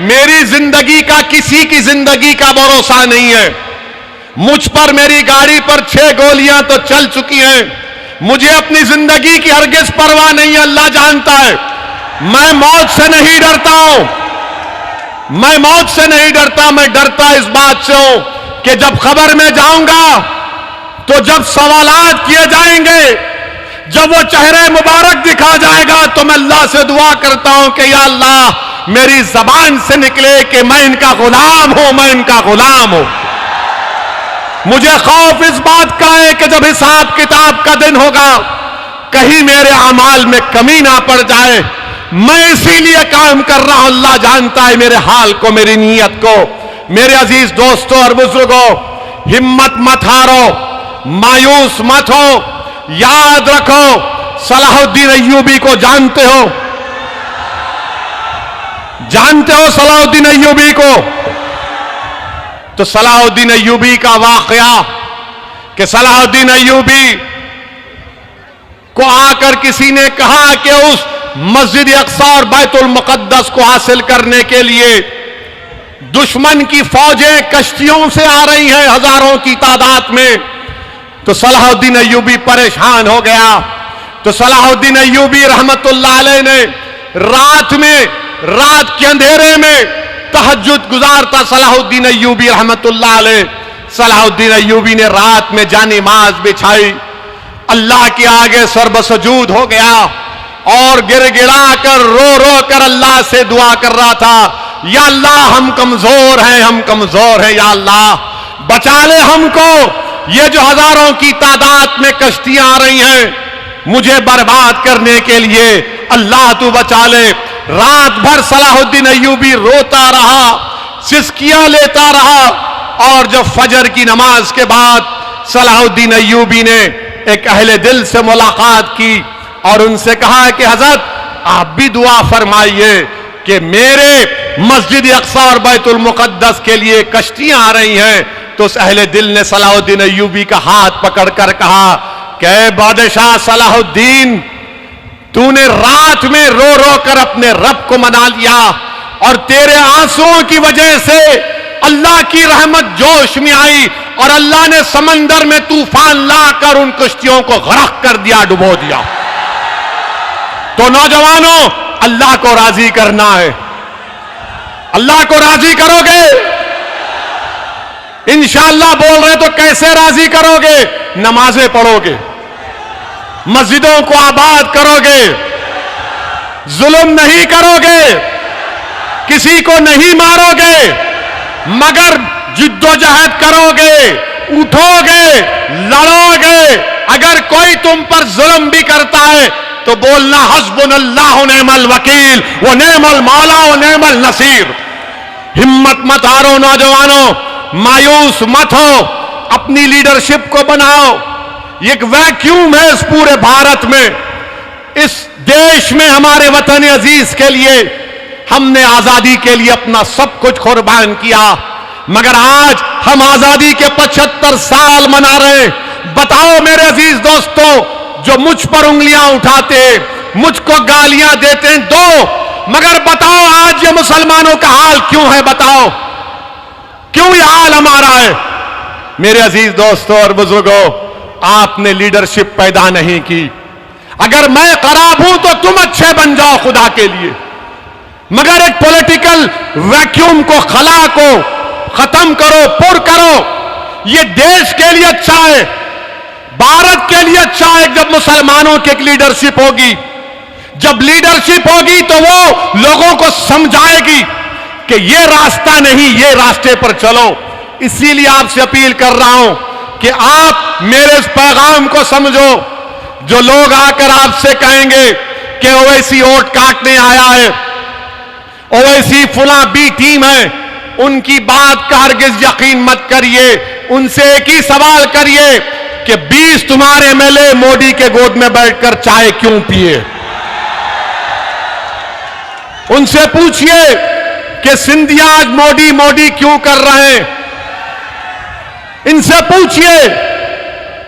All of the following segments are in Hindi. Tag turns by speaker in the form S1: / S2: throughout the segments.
S1: मेरी जिंदगी का किसी की जिंदगी का भरोसा नहीं है। मुझ पर मेरी गाड़ी पर 6 गोलियां तो चल चुकी हैं। मुझे अपनी जिंदगी की हरगिज परवाह नहीं है, अल्लाह जानता है। मैं मौत से नहीं डरता हूं, मैं मौत से नहीं डरता। मैं डरता इस बात से हूं कि जब खबर में जाऊंगा तो जब सवालात किए जाएंगे, जब वो चेहरे मुबारक दिखा जाएगा, तो मैं अल्लाह से दुआ करता हूं कि या अल्लाह मेरी जबान से निकले कि मैं इनका गुलाम हूं, मैं इनका गुलाम हूं। मुझे खौफ इस बात का है कि जब हिसाब किताब का दिन होगा, कहीं मेरे अमाल में कमी ना पड़ जाए। मैं इसीलिए काम कर रहा हूं, अल्लाह जानता है मेरे हाल को, मेरी नीयत को। मेरे अजीज दोस्तों और बुजुर्गों, हिम्मत मत हारो, मायूस मत हो। याद रखो, सलाहुद्दीन अय्यूबी को जानते हो? जानते हो सलाहुद्दीन अय्यूबी को? तो सलाहुद्दीन अय्यूबी का वाकया कि सलाहुद्दीन अय्यूबी को आकर किसी ने कहा कि उस मस्जिद अक्सा और बैतुल मुकद्दस को हासिल करने के लिए दुश्मन की फौजें कश्तियों से आ रही हैं हजारों की तादाद में। तो सलाहुद्दीन अय्यूबी परेशान हो गया। तो सलाहुद्दीन अय्यूबी रहमतुल्लाह अलैह ने रात के अंधेरे में तहज्जुद गुजारता सलाहुद्दीन अय्यूबी रहमतुल्लाह अलैह। सलाहुद्दीन अय्यूबी ने रात में जानिमाज बिछाई, अल्लाह के आगे सर्वसजूद हो गया और गिड़गिड़ा कर रो कर अल्लाह से दुआ कर रहा था, या अल्लाह हम कमजोर हैं, हम कमजोर हैं, या अल्लाह बचा ले हमको। ये जो हजारों की तादाद में कश्तियां आ रही हैं मुझे बर्बाद करने के लिए, अल्लाह तू बचा ले। रात भर सलाहुद्दीन अय्यूबी रोता रहा, सिसकियां लेता रहा। और जब फजर की नमाज के बाद सलाहुद्दीन अय्यूबी ने एक अहले दिल से मुलाकात की और उनसे कहा कि हजरत आप भी दुआ फरमाइए कि मेरे मस्जिद अक्सा और बैतुल मुकद्दस के लिए कश्तियां आ रही हैं। तो उस अहले दिल ने सलाहुद्दीन अय्यूबी का हाथ पकड़कर कहा कि बादशाह सलाहुद्दीन, तूने रात में रो कर अपने रब को मना लिया और तेरे आंसुओं की वजह से अल्लाह की रहमत जोश में आई और अल्लाह ने समंदर में तूफान लाकर उन कश्तियों को गरक कर दिया, डुबो दिया। तो नौजवानों, अल्लाह को राजी करना है। अल्लाह को राजी करोगे? इंशाअल्लाह बोल रहे तो कैसे राजी करोगे? नमाजें पढ़ोगे, मस्जिदों को आबाद करोगे, जुल्म नहीं करोगे, किसी को नहीं मारोगे, मगर जिद्दोजहद करोगे, उठोगे, लड़ोगे। अगर कोई तुम पर जुल्म भी करता है तो बोलना हस्बुनल्लाह व निअमल वकील व निअमल मौला व निअमल नसीर। हिम्मत मत हारो नौजवानों, मायूस मत हो, अपनी लीडरशिप को बनाओ। एक वैक्यूम है इस पूरे भारत में, इस देश में, हमारे वतन अजीज के लिए हमने आजादी के लिए अपना सब कुछ कुर्बान किया, मगर आज हम आजादी के 75 साल मना रहे हैं। बताओ मेरे अजीज दोस्तों, जो मुझ पर उंगलियां उठाते, मुझको गालियां देते हैं, दो, मगर बताओ आज ये मुसलमानों का हाल क्यों है? बताओ क्यों ये हाल हमारा है? मेरे अजीज दोस्तों और बुजुर्गों, आपने लीडरशिप पैदा नहीं की। अगर मैं खराब हूं तो तुम अच्छे बन जाओ खुदा के लिए, मगर एक पॉलिटिकल वैक्यूम को, खला को खत्म करो, पुर करो। ये देश के लिए अच्छा है, भारत के लिए अच्छा है जब मुसलमानों की एक लीडरशिप होगी। जब लीडरशिप होगी तो वो लोगों को समझाएगी कि ये रास्ता नहीं, ये रास्ते पर चलो। इसीलिए आपसे अपील कर रहा हूं कि आप मेरे इस पैगाम को समझो। जो लोग आकर आपसे कहेंगे कि ओवैसी वोट काटने आया है, ओवैसी फुला बी टीम है, उनकी बात का हरगिज यकीन मत करिए। उनसे एक ही सवाल करिए कि 20 तुम्हारे एमएलए मोदी के गोद में बैठकर चाय क्यों पिए? उनसे पूछिए कि सिंधिया आज मोदी मोदी क्यों कर रहे हैं? इनसे पूछिए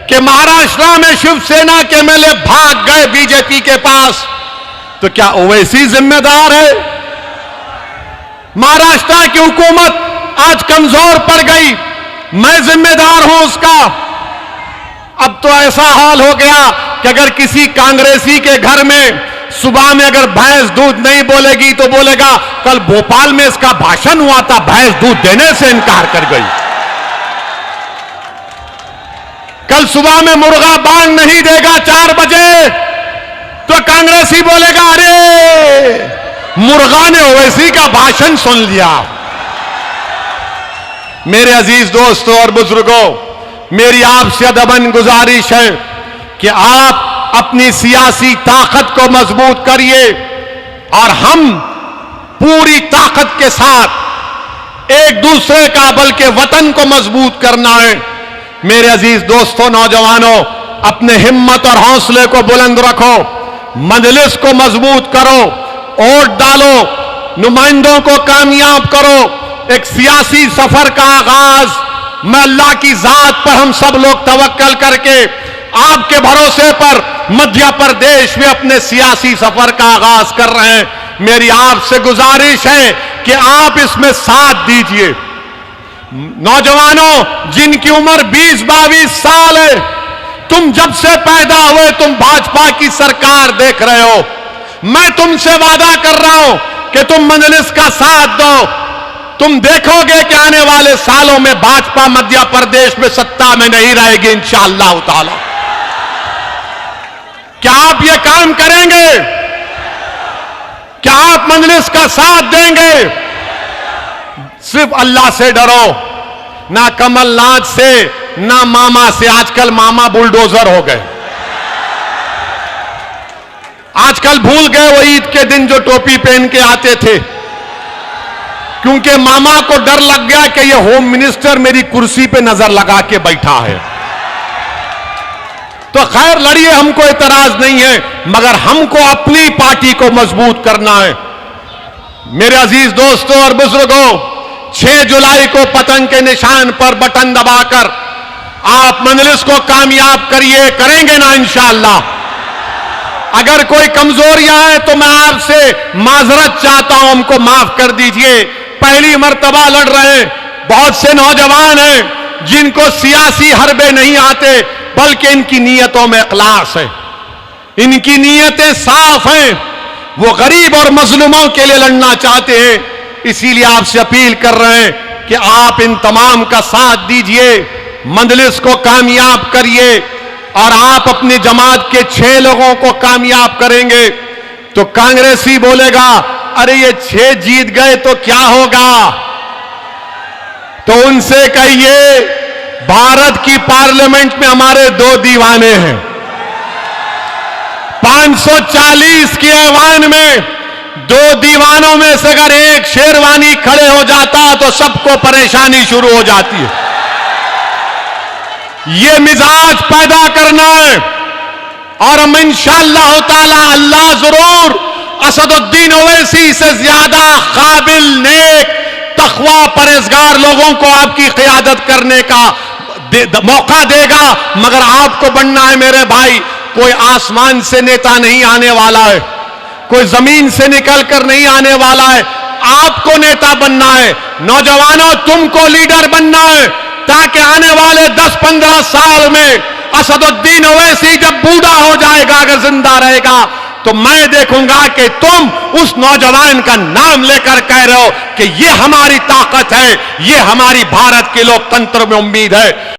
S1: कि महाराष्ट्र में शिवसेना के एमएलए भाग गए बीजेपी के पास, तो क्या ओवैसी जिम्मेदार है? महाराष्ट्र की हुकूमत आज कमजोर पड़ गई, मैं जिम्मेदार हूं उसका। अब तो ऐसा हाल हो गया कि अगर किसी कांग्रेसी के घर में सुबह में अगर भैंस दूध नहीं बोलेगी तो बोलेगा कल भोपाल में इसका भाषण हुआ था, भैंस दूध देने से इनकार कर गई। कल सुबह में मुर्गा बांग नहीं देगा 4 बजे तो कांग्रेसी बोलेगा अरे मुर्गा ने ओवैसी का भाषण सुन लिया। मेरे अजीज दोस्तों और बुजुर्गों, मेरी आपसे अदबन गुजारिश है कि आप अपनी सियासी ताकत को मजबूत करिए और हम पूरी ताकत के साथ एक दूसरे का बल्कि वतन को मजबूत करना है। मेरे अजीज दोस्तों, नौजवानों, अपने हिम्मत और हौसले को बुलंद रखो, मजलिस को मजबूत करो, वोट डालो, नुमाइंदों को कामयाब करो। एक सियासी सफर का आगाज मैं अल्लाह की जात पर हम सब लोग तवक्कल करके आपके भरोसे पर मध्य प्रदेश में अपने सियासी सफर का आगाज कर रहे हैं। मेरी आपसे गुजारिश है कि आप इसमें साथ दीजिए। नौजवानों जिनकी उम्र 20-22 साल है, तुम जब से पैदा हुए तुम भाजपा की सरकार देख रहे हो। मैं तुमसे वादा कर रहा हूं कि तुम मजलिस का साथ दो। तुम देखोगे कि आने वाले सालों में भाजपा मध्य प्रदेश में सत्ता में नहीं रहेगी इंशाअल्लाह ताला। क्या आप ये काम करेंगे? क्या आप मजलिस का साथ देंगे? सिर्फ अल्लाह से डरो, ना कमलनाथ से, ना मामा से। आजकल मामा बुलडोजर हो गए। आजकल भूल गए वो ईद के दिन जो टोपी पहन के आते थे, क्योंकि मामा को डर लग गया कि ये होम मिनिस्टर मेरी कुर्सी पे नजर लगा के बैठा है। तो खैर लड़िए, हमको एतराज नहीं है, मगर हमको अपनी पार्टी को मजबूत करना है। मेरे अजीज दोस्तों और बुजुर्गों, 6 जुलाई को पतंग के निशान पर बटन दबाकर आप मजलिस को कामयाब करिए, करेंगे ना इंशाअल्लाह। अगर कोई कमजोरियां हैं तो मैं आपसे माजरत चाहता हूं, हमको माफ कर दीजिए। पहली मर्तबा लड़ रहे हैं, बहुत से नौजवान हैं जिनको सियासी हरबे नहीं आते, बल्कि इनकी नीयतों में इखलास है, इनकी नीयतें साफ हैं। वो गरीब और मजलूमों के लिए लड़ना चाहते हैं। इसीलिए आपसे अपील कर रहे हैं कि आप इन तमाम का साथ दीजिए, मजलिस को कामयाब करिए और आप अपनी जमात के 6 लोगों को कामयाब करेंगे तो कांग्रेसी बोलेगा अरे ये 6 जीत गए तो क्या होगा। तो उनसे कहिए भारत की पार्लियामेंट में हमारे 2 दीवाने हैं। 540 की ऐवान में 2 दीवानों में से अगर एक शेरवानी खड़े हो जाता तो सबको परेशानी शुरू हो जाती है। ये मिजाज पैदा करना है और हम इंशाअल्लाह ताला अल्लाह जरूर असदुद्दीन ओवैसी से ज्यादा काबिल, नेक, तकवा, परहेजगार लोगों को आपकी क़ियादत करने का मौका देगा। मगर आपको बनना है मेरे भाई। कोई आसमान से नेता नहीं आने वाला है, कोई जमीन से निकलकर नहीं आने वाला है। आपको नेता बनना है। नौजवानों, तुमको लीडर बनना है ताकि आने वाले 10-15 साल में असदुद्दीन ओवैसी जब बूढ़ा हो जाएगा, अगर जिंदा रहेगा, तो मैं देखूंगा कि तुम उस नौजवान का नाम लेकर कह रहे हो कि ये हमारी ताकत है, ये हमारी भारत के लोकतंत्र में उम्मीद है।